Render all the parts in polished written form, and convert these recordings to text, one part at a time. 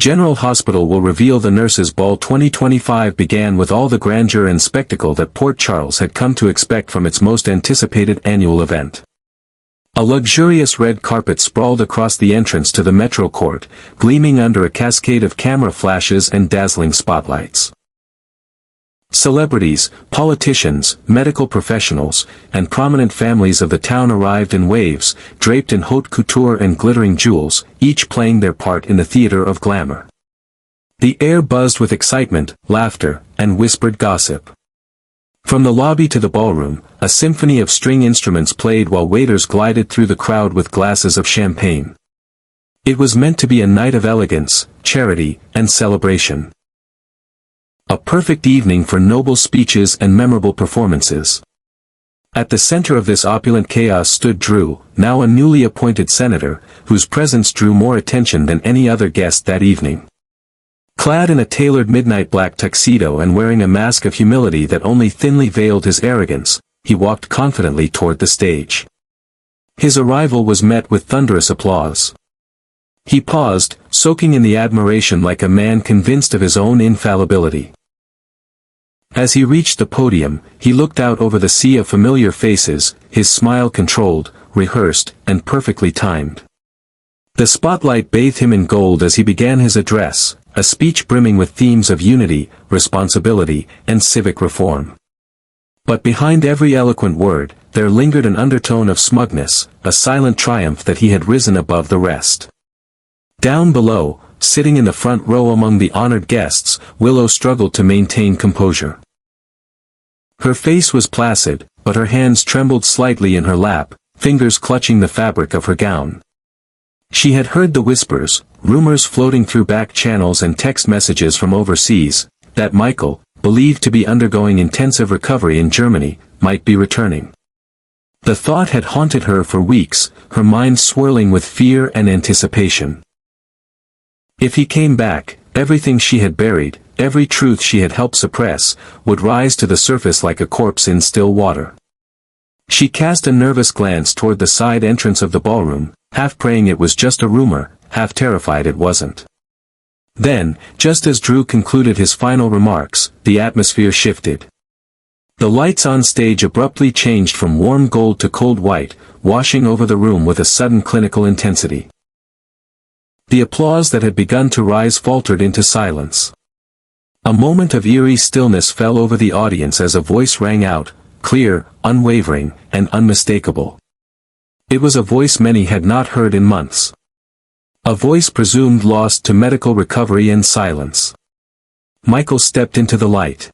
General Hospital will reveal the Nurses' Ball 2025 began with all the grandeur and spectacle that Port Charles had come to expect from its most anticipated annual event. A luxurious red carpet sprawled across the entrance to the Metro Court, gleaming under a cascade of camera flashes and dazzling spotlights. Celebrities, politicians, medical professionals, and prominent families of the town arrived in waves, draped in haute couture and glittering jewels, each playing their part in the theater of glamour. The air buzzed with excitement, laughter, and whispered gossip. From the lobby to the ballroom, a symphony of string instruments played while waiters glided through the crowd with glasses of champagne. It was meant to be a night of elegance, charity, and celebration. A perfect evening for noble speeches and memorable performances. At the center of this opulent chaos stood Drew, now a newly appointed senator, whose presence drew more attention than any other guest that evening. Clad in a tailored midnight black tuxedo and wearing a mask of humility that only thinly veiled his arrogance, he walked confidently toward the stage. His arrival was met with thunderous applause. He paused, soaking in the admiration like a man convinced of his own infallibility. As he reached the podium, he looked out over the sea of familiar faces, his smile controlled, rehearsed, and perfectly timed. The spotlight bathed him in gold as he began his address, a speech brimming with themes of unity, responsibility, and civic reform. But behind every eloquent word, there lingered an undertone of smugness, a silent triumph that he had risen above the rest. Down below, sitting in the front row among the honored guests, Willow struggled to maintain composure. Her face was placid, but her hands trembled slightly in her lap, fingers clutching the fabric of her gown. She had heard the whispers, rumors floating through back channels and text messages from overseas, that Michael, believed to be undergoing intensive recovery in Germany, might be returning. The thought had haunted her for weeks, her mind swirling with fear and anticipation. If he came back, everything she had buried, every truth she had helped suppress, would rise to the surface like a corpse in still water. She cast a nervous glance toward the side entrance of the ballroom, half praying it was just a rumor, half terrified it wasn't. Then, just as Drew concluded his final remarks, the atmosphere shifted. The lights on stage abruptly changed from warm gold to cold white, washing over the room with a sudden clinical intensity. The applause that had begun to rise faltered into silence. A moment of eerie stillness fell over the audience as a voice rang out, clear, unwavering, and unmistakable. It was a voice many had not heard in months. A voice presumed lost to medical recovery and silence. Michael stepped into the light.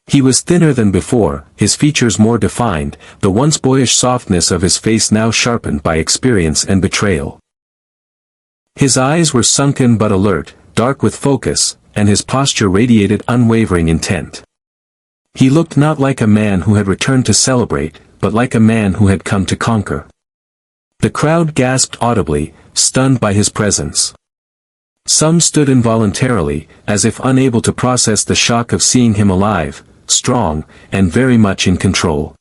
He was thinner than before, his features more defined, the once boyish softness of his face now sharpened by experience and betrayal. His eyes were sunken but alert, dark with focus, and his posture radiated unwavering intent. He looked not like a man who had returned to celebrate, but like a man who had come to conquer. The crowd gasped audibly, stunned by his presence. Some stood involuntarily, as if unable to process the shock of seeing him alive, strong, and very much in control.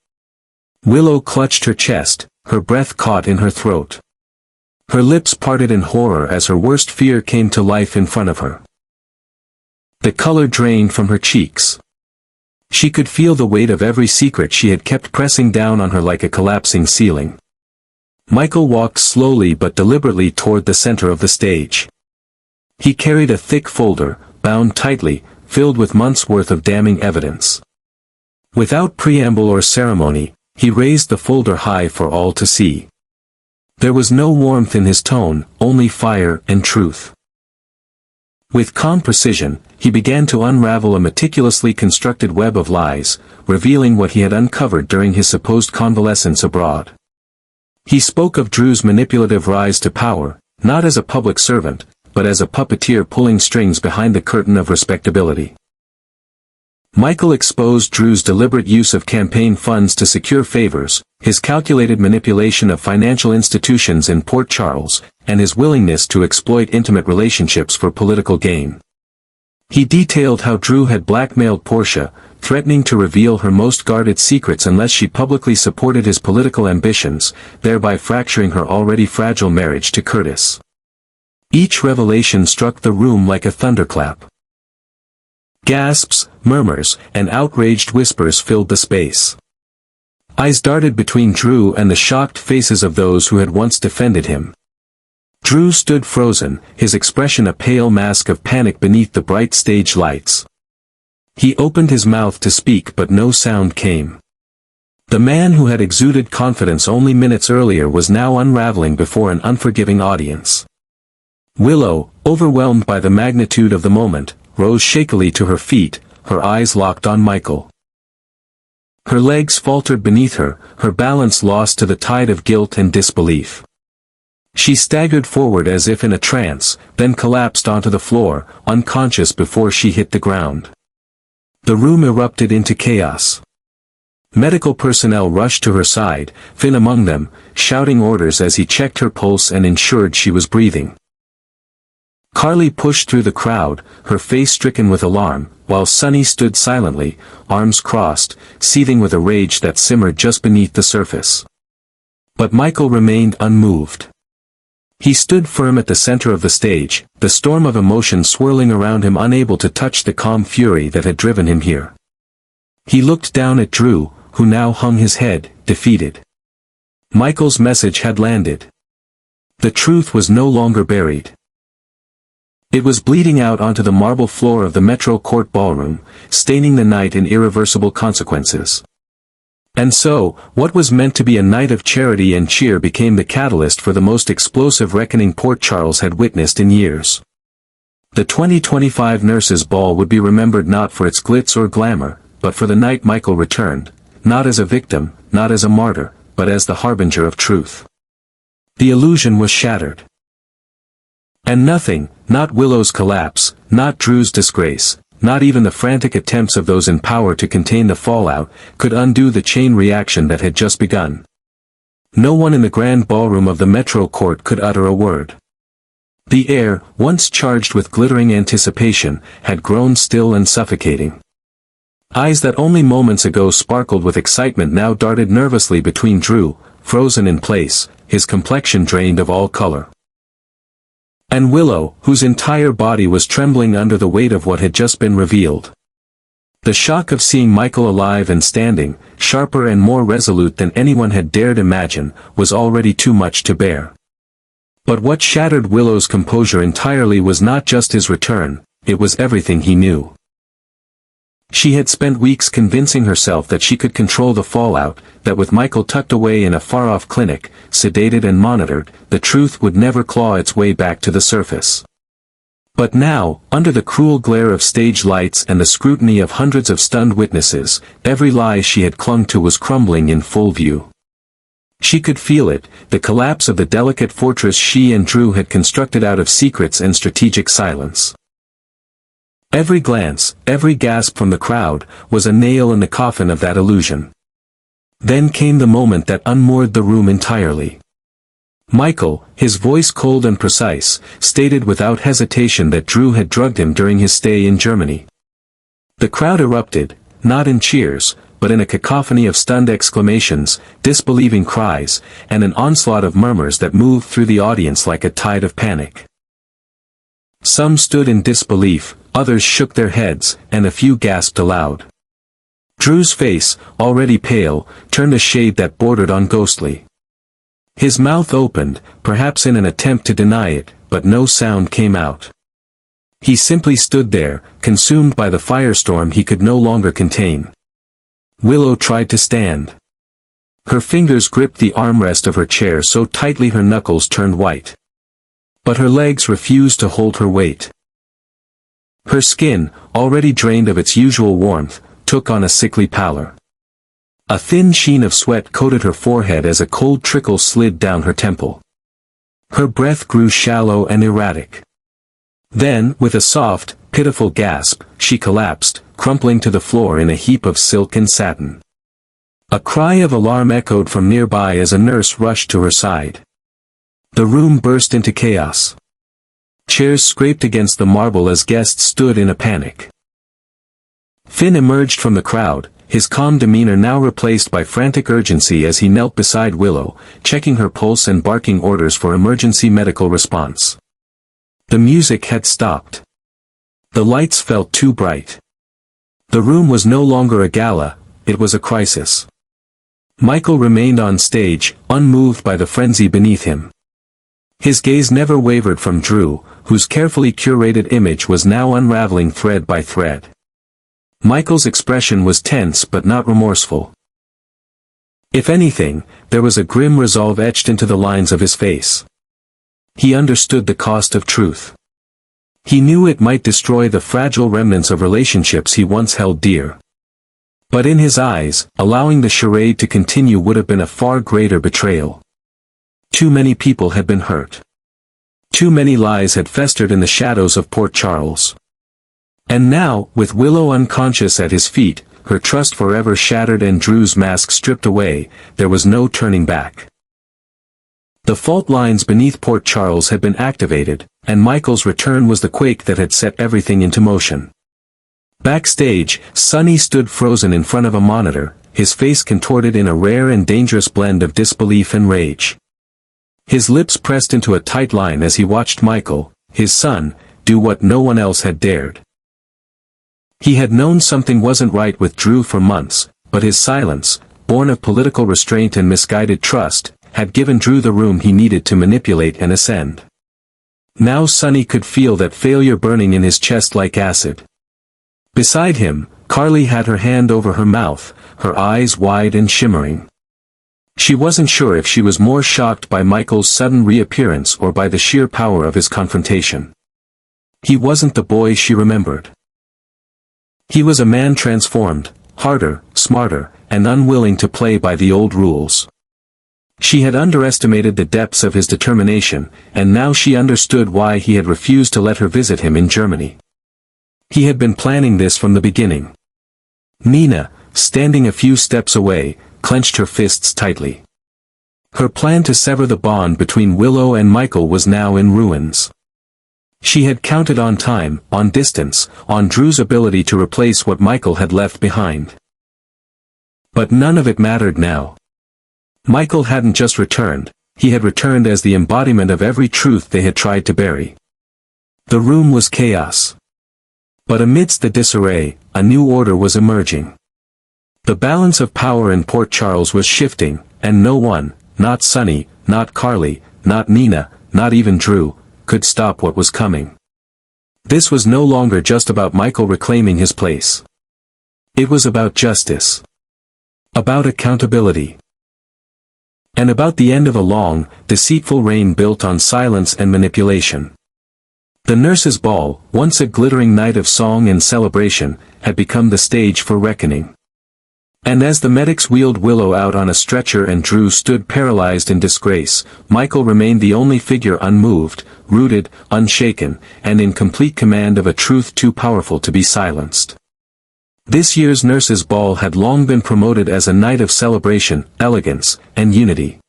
Willow clutched her chest, her breath caught in her throat. Her lips parted in horror as her worst fear came to life in front of her. The color drained from her cheeks. She could feel the weight of every secret she had kept pressing down on her like a collapsing ceiling. Michael walked slowly but deliberately toward the center of the stage. He carried a thick folder, bound tightly, filled with months' worth of damning evidence. Without preamble or ceremony, he raised the folder high for all to see. There was no warmth in his tone, only fire and truth. With calm precision, he began to unravel a meticulously constructed web of lies, revealing what he had uncovered during his supposed convalescence abroad. He spoke of Drew's manipulative rise to power, not as a public servant, but as a puppeteer pulling strings behind the curtain of respectability. Michael exposed Drew's deliberate use of campaign funds to secure favors, his calculated manipulation of financial institutions in Port Charles, and his willingness to exploit intimate relationships for political gain. He detailed how Drew had blackmailed Portia, threatening to reveal her most guarded secrets unless she publicly supported his political ambitions, thereby fracturing her already fragile marriage to Curtis. Each revelation struck the room like a thunderclap. Gasps, murmurs, and outraged whispers filled the space. Eyes darted between Drew and the shocked faces of those who had once defended him. Drew stood frozen, his expression a pale mask of panic beneath the bright stage lights. He opened his mouth to speak but no sound came. The man who had exuded confidence only minutes earlier was now unraveling before an unforgiving audience. Willow, overwhelmed by the magnitude of the moment, rose shakily to her feet, her eyes locked on Michael. Her legs faltered beneath her, her balance lost to the tide of guilt and disbelief. She staggered forward as if in a trance, then collapsed onto the floor, unconscious before she hit the ground. The room erupted into chaos. Medical personnel rushed to her side, Finn among them, shouting orders as he checked her pulse and ensured she was breathing. Carly pushed through the crowd, her face stricken with alarm, while Sunny stood silently, arms crossed, seething with a rage that simmered just beneath the surface. But Michael remained unmoved. He stood firm at the center of the stage, the storm of emotion swirling around him, unable to touch the calm fury that had driven him here. He looked down at Drew, who now hung his head, defeated. Michael's message had landed. The truth was no longer buried. It was bleeding out onto the marble floor of the Metro Court ballroom, staining the night in irreversible consequences. And so, what was meant to be a night of charity and cheer became the catalyst for the most explosive reckoning Port Charles had witnessed in years. The 2025 Nurses' Ball would be remembered not for its glitz or glamour, but for the night Michael returned, not as a victim, not as a martyr, but as the harbinger of truth. The illusion was shattered. And nothing, not Willow's collapse, not Drew's disgrace, not even the frantic attempts of those in power to contain the fallout, could undo the chain reaction that had just begun. No one in the grand ballroom of the Metro Court could utter a word. The air, once charged with glittering anticipation, had grown still and suffocating. Eyes that only moments ago sparkled with excitement now darted nervously between Drew, frozen in place, his complexion drained of all color. And Willow, whose entire body was trembling under the weight of what had just been revealed. The shock of seeing Michael alive and standing, sharper and more resolute than anyone had dared imagine, was already too much to bear. But what shattered Willow's composure entirely was not just his return, it was everything he knew. She had spent weeks convincing herself that she could control the fallout, that with Michael tucked away in a far-off clinic, sedated and monitored, the truth would never claw its way back to the surface. But now, under the cruel glare of stage lights and the scrutiny of hundreds of stunned witnesses, every lie she had clung to was crumbling in full view. She could feel it, the collapse of the delicate fortress she and Drew had constructed out of secrets and strategic silence. Every glance, every gasp from the crowd, was a nail in the coffin of that illusion. Then came the moment that unmoored the room entirely. Michael, his voice cold and precise, stated without hesitation that Drew had drugged him during his stay in Germany. The crowd erupted, not in cheers, but in a cacophony of stunned exclamations, disbelieving cries, and an onslaught of murmurs that moved through the audience like a tide of panic. Some stood in disbelief, others shook their heads, and a few gasped aloud. Drew's face, already pale, turned a shade that bordered on ghostly. His mouth opened, perhaps in an attempt to deny it, but no sound came out. He simply stood there, consumed by the firestorm he could no longer contain. Willow tried to stand. Her fingers gripped the armrest of her chair so tightly her knuckles turned white. But her legs refused to hold her weight. Her skin, already drained of its usual warmth, took on a sickly pallor. A thin sheen of sweat coated her forehead as a cold trickle slid down her temple. Her breath grew shallow and erratic. Then, with a soft, pitiful gasp, she collapsed, crumpling to the floor in a heap of silk and satin. A cry of alarm echoed from nearby as a nurse rushed to her side. The room burst into chaos. Chairs scraped against the marble as guests stood in a panic. Finn emerged from the crowd, his calm demeanor now replaced by frantic urgency as he knelt beside Willow, checking her pulse and barking orders for emergency medical response. The music had stopped. The lights felt too bright. The room was no longer a gala, it was a crisis. Michael remained on stage, unmoved by the frenzy beneath him. His gaze never wavered from Drew, whose carefully curated image was now unraveling thread by thread. Michael's expression was tense but not remorseful. If anything, there was a grim resolve etched into the lines of his face. He understood the cost of truth. He knew it might destroy the fragile remnants of relationships he once held dear. But in his eyes, allowing the charade to continue would have been a far greater betrayal. Too many people had been hurt. Too many lies had festered in the shadows of Port Charles. And now, with Willow unconscious at his feet, her trust forever shattered and Drew's mask stripped away, there was no turning back. The fault lines beneath Port Charles had been activated, and Michael's return was the quake that had set everything into motion. Backstage, Sonny stood frozen in front of a monitor, his face contorted in a rare and dangerous blend of disbelief and rage. His lips pressed into a tight line as he watched Michael, his son, do what no one else had dared. He had known something wasn't right with Drew for months, but his silence, born of political restraint and misguided trust, had given Drew the room he needed to manipulate and ascend. Now Sonny could feel that failure burning in his chest like acid. Beside him, Carly had her hand over her mouth, her eyes wide and shimmering. She wasn't sure if she was more shocked by Michael's sudden reappearance or by the sheer power of his confrontation. He wasn't the boy she remembered. He was a man transformed, harder, smarter, and unwilling to play by the old rules. She had underestimated the depths of his determination, and now she understood why he had refused to let her visit him in Germany. He had been planning this from the beginning. Nina, standing a few steps away, clenched her fists tightly. Her plan to sever the bond between Willow and Michael was now in ruins. She had counted on time, on distance, on Drew's ability to replace what Michael had left behind. But none of it mattered now. Michael hadn't just returned, he had returned as the embodiment of every truth they had tried to bury. The room was chaos. But amidst the disarray, a new order was emerging. The balance of power in Port Charles was shifting, and no one, not Sonny, not Carly, not Nina, not even Drew, could stop what was coming. This was no longer just about Michael reclaiming his place. It was about justice. About accountability. And about the end of a long, deceitful reign built on silence and manipulation. The nurses' ball, once a glittering night of song and celebration, had become the stage for reckoning. And as the medics wheeled Willow out on a stretcher and Drew stood paralyzed in disgrace, Michael remained the only figure unmoved, rooted, unshaken, and in complete command of a truth too powerful to be silenced. This year's nurses' ball had long been promoted as a night of celebration, elegance, and unity.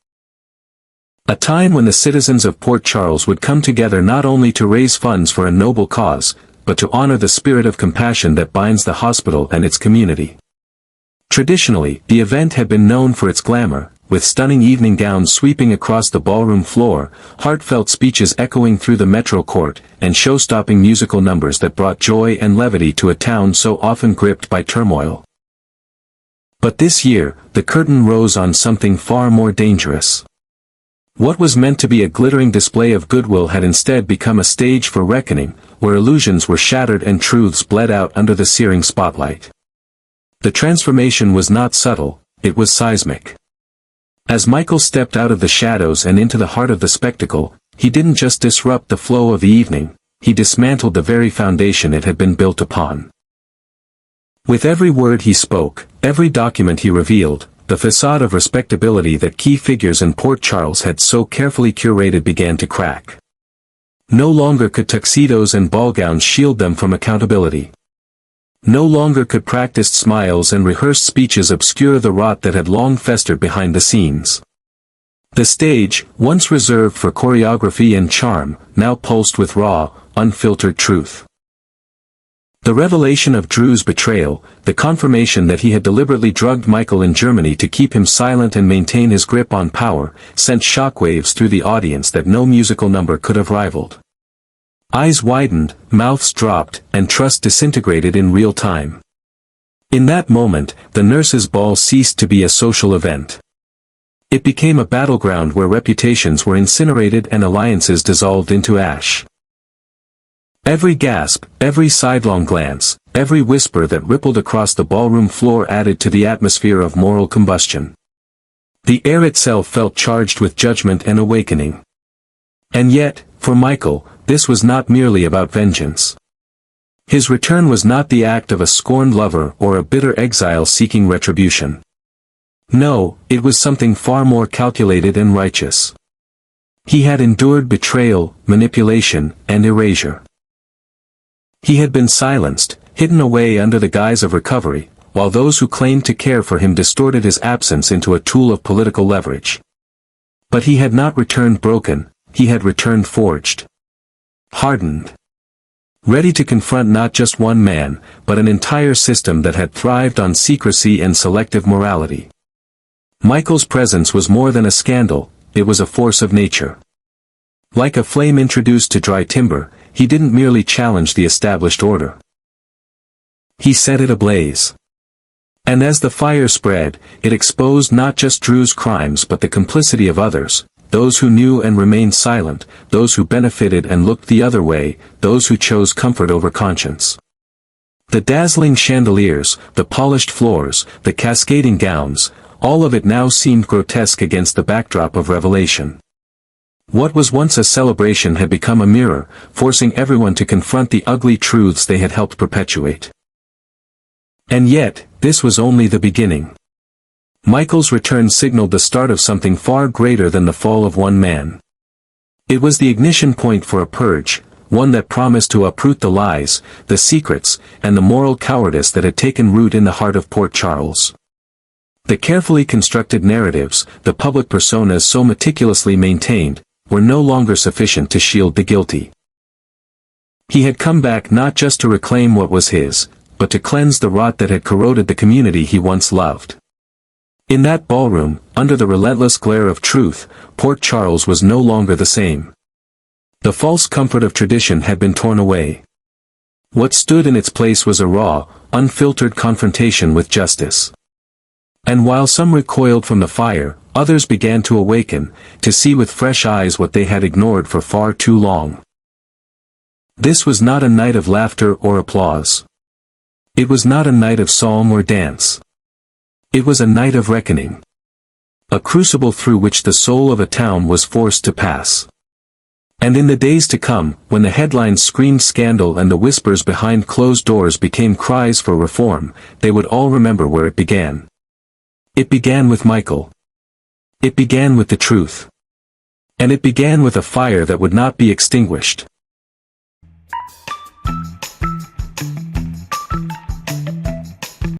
A time when the citizens of Port Charles would come together not only to raise funds for a noble cause, but to honor the spirit of compassion that binds the hospital and its community. Traditionally, the event had been known for its glamour, with stunning evening gowns sweeping across the ballroom floor, heartfelt speeches echoing through the metro court, and show-stopping musical numbers that brought joy and levity to a town so often gripped by turmoil. But this year, the curtain rose on something far more dangerous. What was meant to be a glittering display of goodwill had instead become a stage for reckoning, where illusions were shattered and truths bled out under the searing spotlight. The transformation was not subtle, it was seismic. As Michael stepped out of the shadows and into the heart of the spectacle, he didn't just disrupt the flow of the evening, he dismantled the very foundation it had been built upon. With every word he spoke, every document he revealed, the facade of respectability that key figures in Port Charles had so carefully curated began to crack. No longer could tuxedos and ball gowns shield them from accountability. No longer could practiced smiles and rehearsed speeches obscure the rot that had long festered behind the scenes. The stage, once reserved for choreography and charm, now pulsed with raw, unfiltered truth. The revelation of Drew's betrayal, the confirmation that he had deliberately drugged Michael in Germany to keep him silent and maintain his grip on power, sent shockwaves through the audience that no musical number could have rivaled. Eyes widened, mouths dropped, and trust disintegrated in real time. In that moment, the nurses' ball ceased to be a social event. It became a battleground where reputations were incinerated and alliances dissolved into ash. Every gasp, every sidelong glance, every whisper that rippled across the ballroom floor added to the atmosphere of moral combustion. The air itself felt charged with judgment and awakening. And yet, for Michael, this was not merely about vengeance. His return was not the act of a scorned lover or a bitter exile seeking retribution. No, it was something far more calculated and righteous. He had endured betrayal, manipulation, and erasure. He had been silenced, hidden away under the guise of recovery, while those who claimed to care for him distorted his absence into a tool of political leverage. But he had not returned broken, he had returned forged. Hardened. Ready to confront not just one man, but an entire system that had thrived on secrecy and selective morality. Michael's presence was more than a scandal, it was a force of nature. Like a flame introduced to dry timber, he didn't merely challenge the established order. He set it ablaze. And as the fire spread, it exposed not just Drew's crimes but the complicity of others, those who knew and remained silent, those who benefited and looked the other way, those who chose comfort over conscience. The dazzling chandeliers, the polished floors, the cascading gowns, all of it now seemed grotesque against the backdrop of revelation. What was once a celebration had become a mirror, forcing everyone to confront the ugly truths they had helped perpetuate. And yet, this was only the beginning. Michael's return signaled the start of something far greater than the fall of one man. It was the ignition point for a purge, one that promised to uproot the lies, the secrets, and the moral cowardice that had taken root in the heart of Port Charles. The carefully constructed narratives, the public personas so meticulously maintained, were no longer sufficient to shield the guilty. He had come back not just to reclaim what was his, but to cleanse the rot that had corroded the community he once loved. In that ballroom, under the relentless glare of truth, Port Charles was no longer the same. The false comfort of tradition had been torn away. What stood in its place was a raw, unfiltered confrontation with justice. And while some recoiled from the fire, others began to awaken, to see with fresh eyes what they had ignored for far too long. This was not a night of laughter or applause. It was not a night of song or dance. It was a night of reckoning. A crucible through which the soul of a town was forced to pass. And in the days to come, when the headlines screamed scandal and the whispers behind closed doors became cries for reform, they would all remember where it began. It began with Michael. It began with the truth. And it began with a fire that would not be extinguished.